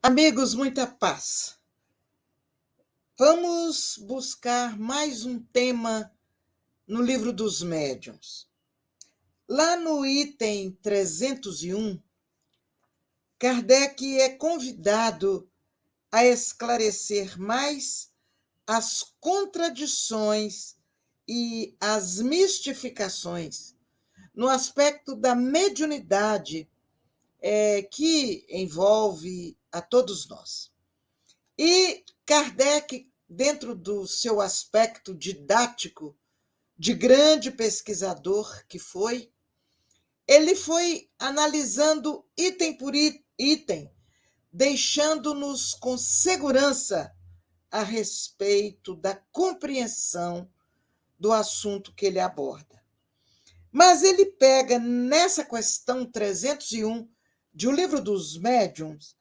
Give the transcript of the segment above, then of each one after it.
Amigos, muita paz. Vamos buscar mais um tema no Livro dos Médiuns. Lá no item 301, Kardec é convidado a esclarecer mais as contradições e as mistificações no aspecto da mediunidade que envolve a todos nós. E Kardec, dentro do seu aspecto didático, de grande pesquisador que foi, ele foi analisando item por item, deixando-nos com segurança a respeito da compreensão do assunto que ele aborda. Mas ele pega nessa questão 301 de O Livro dos Médiuns,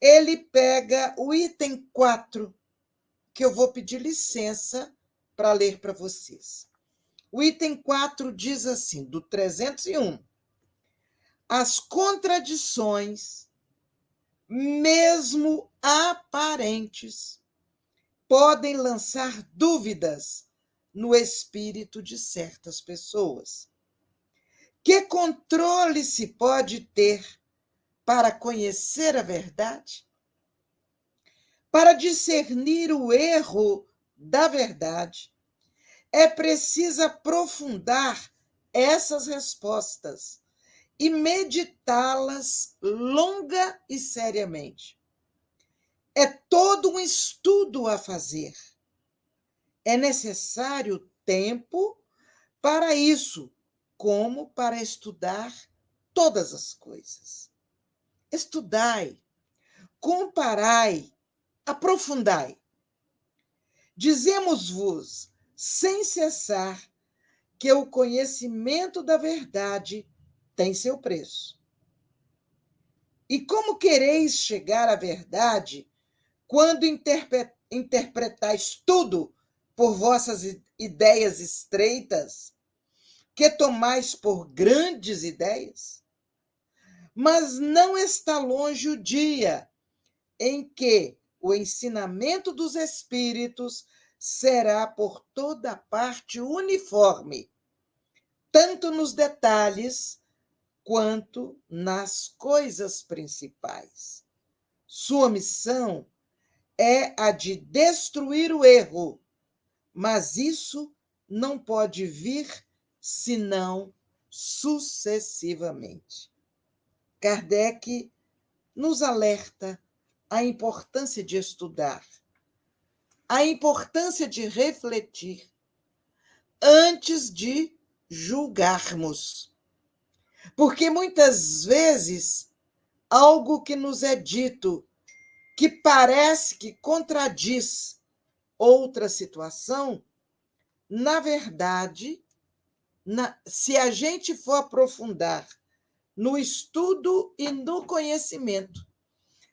ele pega o item 4, que eu vou pedir licença para ler para vocês. O item 4 diz assim, do 301: as contradições, mesmo aparentes, podem lançar dúvidas no espírito de certas pessoas. Que controle se pode ter para conhecer a verdade? Para discernir o erro da verdade, é preciso aprofundar essas respostas e meditá-las longa e seriamente. É todo um estudo a fazer. É necessário tempo para isso, como para estudar todas as coisas. Estudai, comparai, aprofundai. Dizemos-vos, sem cessar, que o conhecimento da verdade tem seu preço. E como quereis chegar à verdade quando interpretais tudo por vossas ideias estreitas, que tomais por grandes ideias? Mas não está longe o dia em que o ensinamento dos espíritos será por toda parte uniforme, tanto nos detalhes quanto nas coisas principais. Sua missão é a de destruir o erro, mas isso não pode vir senão sucessivamente. Kardec nos alerta a importância de estudar, a importância de refletir antes de julgarmos. Porque muitas vezes algo que nos é dito que parece que contradiz outra situação, na verdade, se a gente for aprofundar no estudo e no conhecimento,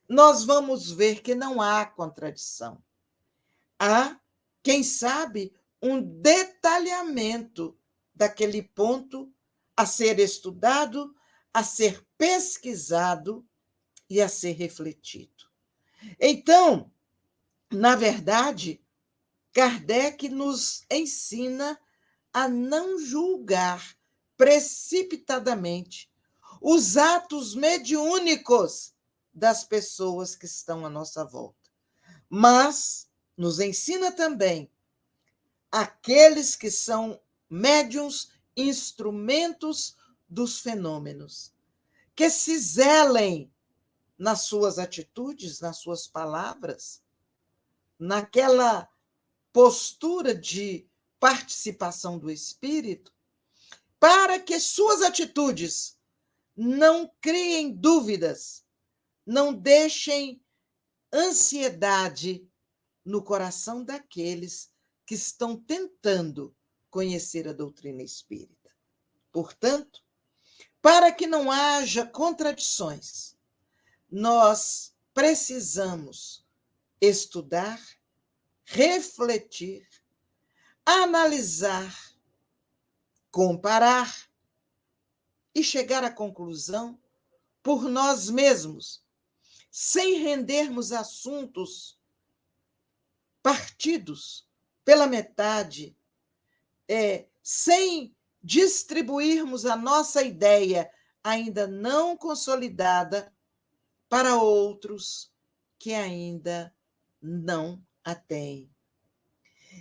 nós vamos ver que não há contradição. Há, quem sabe, um detalhamento daquele ponto a ser estudado, a ser pesquisado e a ser refletido. Então, na verdade, Kardec nos ensina a não julgar precipitadamente os atos mediúnicos das pessoas que estão à nossa volta. Mas nos ensina também aqueles que são médiuns, instrumentos dos fenômenos, que se zelem nas suas atitudes, nas suas palavras, naquela postura de participação do espírito, para que suas atitudes não criem dúvidas, não deixem ansiedade no coração daqueles que estão tentando conhecer a doutrina espírita. Portanto, para que não haja contradições, nós precisamos estudar, refletir, analisar, comparar e chegar à conclusão por nós mesmos sem rendermos assuntos partidos pela metade, sem distribuirmos a nossa ideia ainda não consolidada para outros que ainda não a têm.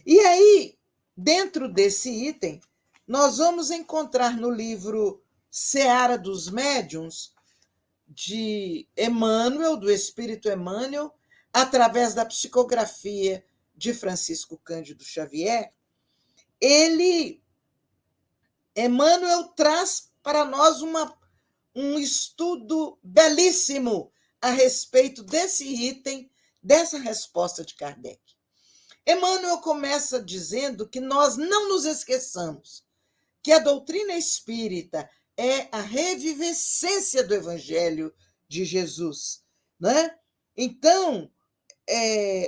E aí, dentro desse item, nós vamos encontrar no livro Seara dos Médiuns, de Emmanuel, do Espírito Emmanuel, através da psicografia de Francisco Cândido Xavier, Emmanuel traz para nós um estudo belíssimo a respeito desse item, dessa resposta de Kardec. Emmanuel começa dizendo que nós não nos esqueçamos que a doutrina espírita é a revivescência do Evangelho de Jesus, né? Então,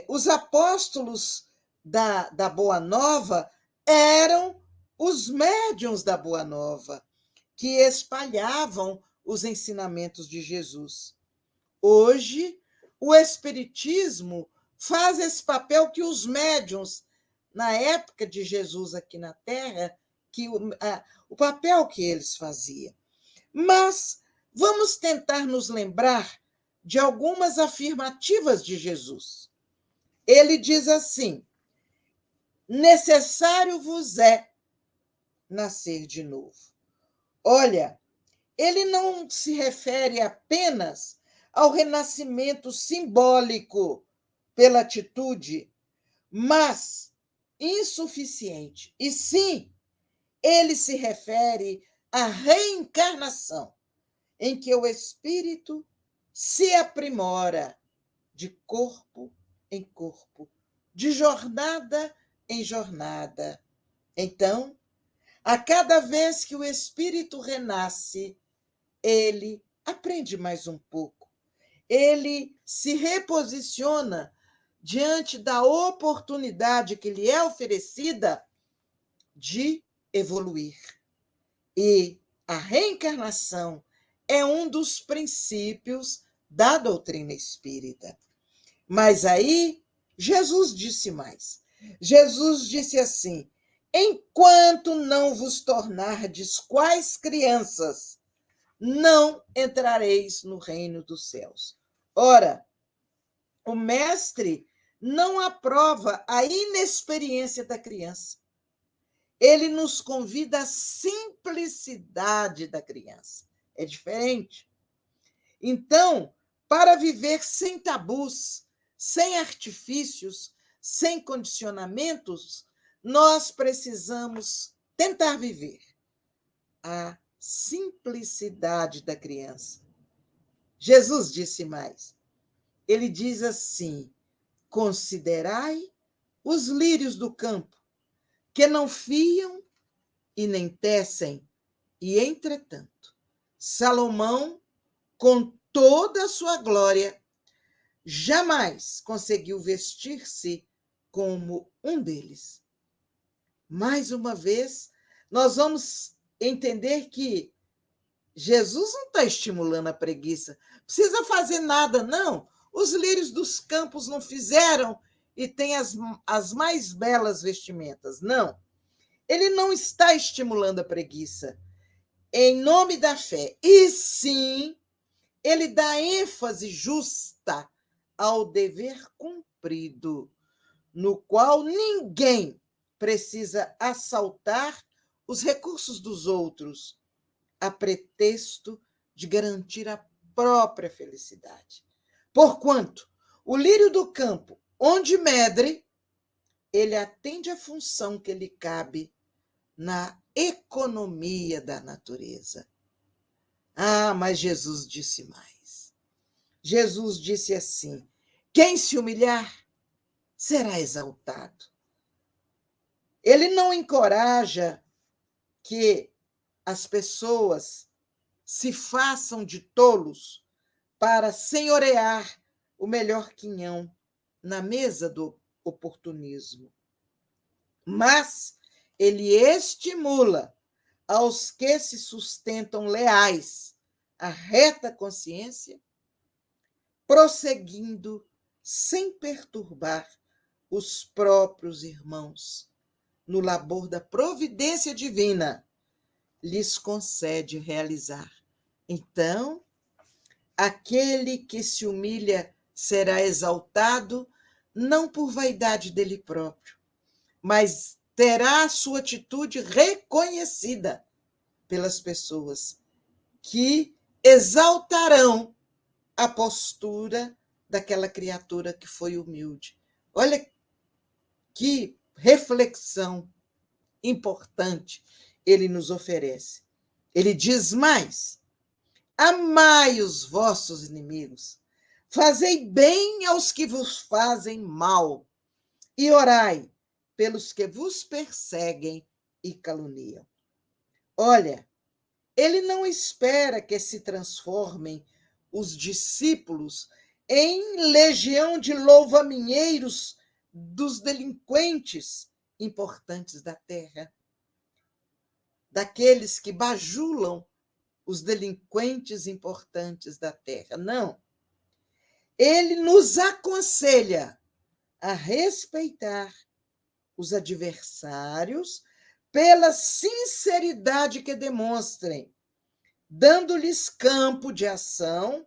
os apóstolos da Boa Nova eram os médiuns da Boa Nova, que espalhavam os ensinamentos de Jesus. Hoje, o Espiritismo faz esse papel que os médiuns, na época de Jesus aqui na Terra, o papel que eles faziam. Mas vamos tentar nos lembrar de algumas afirmativas de Jesus. Ele diz assim: necessário vos é nascer de novo. Olha, ele não se refere apenas ao renascimento simbólico pela atitude, mas insuficiente. E sim, ele se refere à reencarnação, em que o espírito se aprimora de corpo em corpo, de jornada em jornada. Então, a cada vez que o espírito renasce, ele aprende mais um pouco. Ele se reposiciona diante da oportunidade que lhe é oferecida de evoluir. E a reencarnação é um dos princípios da doutrina espírita. Mas aí, Jesus disse mais. Jesus disse assim: enquanto não vos tornardes quais crianças, não entrareis no reino dos céus. Ora, o mestre não aprova a inexperiência da criança. Ele nos convida à simplicidade da criança. É diferente. Então, para viver sem tabus, sem artifícios, sem condicionamentos, nós precisamos tentar viver a simplicidade da criança. Jesus disse mais. Ele diz assim: considerai os lírios do campo, que não fiam e nem tecem, e, entretanto, Salomão, com toda a sua glória, jamais conseguiu vestir-se como um deles. Mais uma vez, nós vamos entender que Jesus não está estimulando a preguiça. Precisa fazer nada, não. Os lírios dos campos não fizeram e têm as mais belas vestimentas. Não. Ele não está estimulando a preguiça em nome da fé. E sim, ele dá ênfase justa ao dever cumprido, no qual ninguém precisa assaltar os recursos dos outros, a pretexto de garantir a própria felicidade. Porquanto, o lírio do campo, onde medre, ele atende à função que lhe cabe na economia da natureza. Ah, mas Jesus disse mais. Jesus disse assim: quem se humilhar será exaltado. Ele não encoraja que as pessoas se façam de tolos para senhorear o melhor quinhão na mesa do oportunismo. Mas ele estimula aos que se sustentam leais à reta consciência prosseguindo sem perturbar os próprios irmãos no labor da providência divina, lhes concede realizar. Então, aquele que se humilha será exaltado, não por vaidade dele próprio, mas terá a sua atitude reconhecida pelas pessoas, que exaltarão a postura daquela criatura que foi humilde. Olha que reflexão importante ele nos oferece. Ele diz mais: amai os vossos inimigos, fazei bem aos que vos fazem mal, e orai pelos que vos perseguem e caluniam. Olha, ele não espera que se transformem os discípulos em legião de louva-minheiros dos delinquentes importantes da terra, daqueles que bajulam os delinquentes importantes da terra. Não. Ele nos aconselha a respeitar os adversários pela sinceridade que demonstrem, dando-lhes campo de ação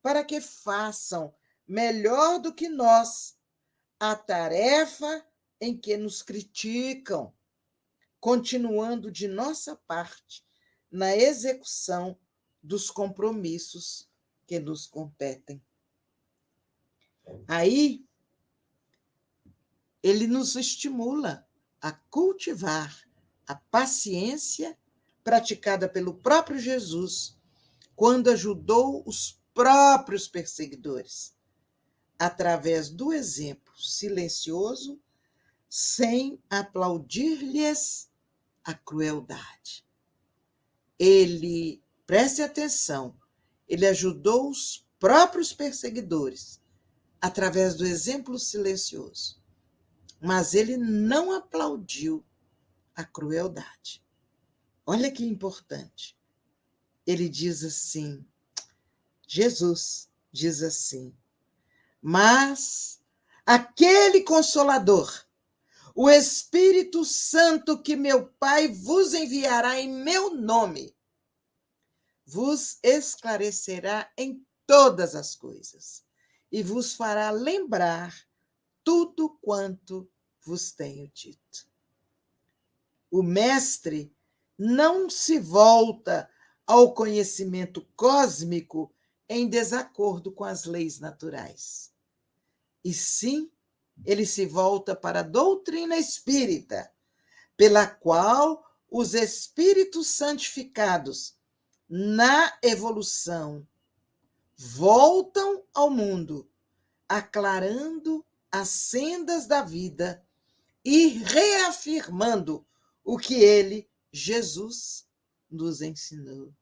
para que façam melhor do que nós a tarefa em que nos criticam, continuando de nossa parte na execução dos compromissos que nos competem. Aí, ele nos estimula a cultivar a paciência praticada pelo próprio Jesus, quando ajudou os próprios perseguidores, através do exemplo silencioso, sem aplaudir-lhes a crueldade. Ele, preste atenção, ele ajudou os próprios perseguidores, através do exemplo silencioso, mas ele não aplaudiu a crueldade. Olha que importante. Ele diz assim, Jesus diz assim: mas aquele Consolador, o Espírito Santo que meu Pai vos enviará em meu nome, vos esclarecerá em todas as coisas e vos fará lembrar tudo quanto vos tenho dito. O Mestre não se volta ao conhecimento cósmico em desacordo com as leis naturais. E sim, ele se volta para a doutrina espírita, pela qual os espíritos santificados, na evolução, voltam ao mundo, aclarando as sendas da vida e reafirmando o que ele, Jesus, nos ensinou.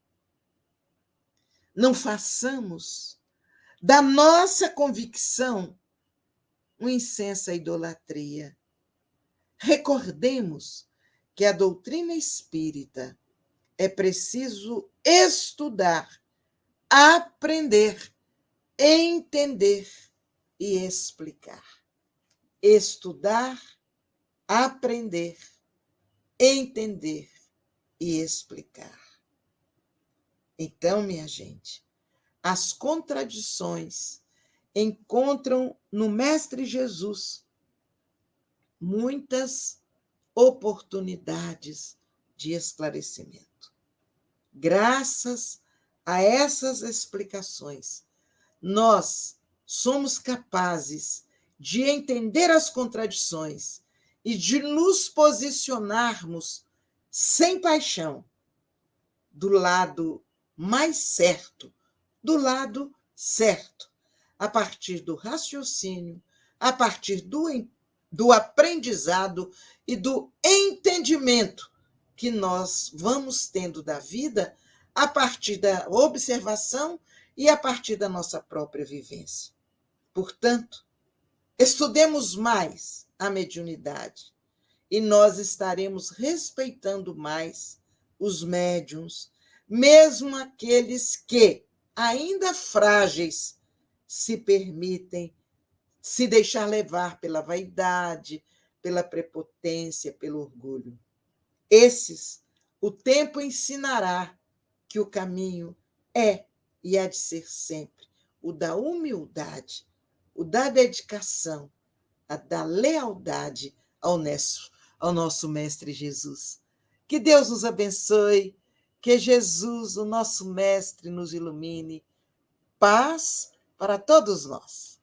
Não façamos da nossa convicção uma incensa idolatria. Recordemos que a doutrina espírita é preciso estudar, aprender, entender e explicar. Estudar, aprender, entender e explicar. Então, minha gente, as contradições encontram no Mestre Jesus muitas oportunidades de esclarecimento. Graças a essas explicações, nós somos capazes de entender as contradições e de nos posicionarmos sem paixão do lado mais certo, do lado certo, a partir do raciocínio, a partir do aprendizado e do entendimento que nós vamos tendo da vida a partir da observação e a partir da nossa própria vivência. Portanto, estudemos mais a mediunidade e nós estaremos respeitando mais os médiuns, mesmo aqueles que, ainda frágeis, se permitem se deixar levar pela vaidade, pela prepotência, pelo orgulho. Esses, o tempo ensinará que o caminho é e há de ser sempre o da humildade, o da dedicação, a da lealdade ao nosso Mestre Jesus. Que Deus nos abençoe, que Jesus, o nosso Mestre, nos ilumine. Paz para todos nós.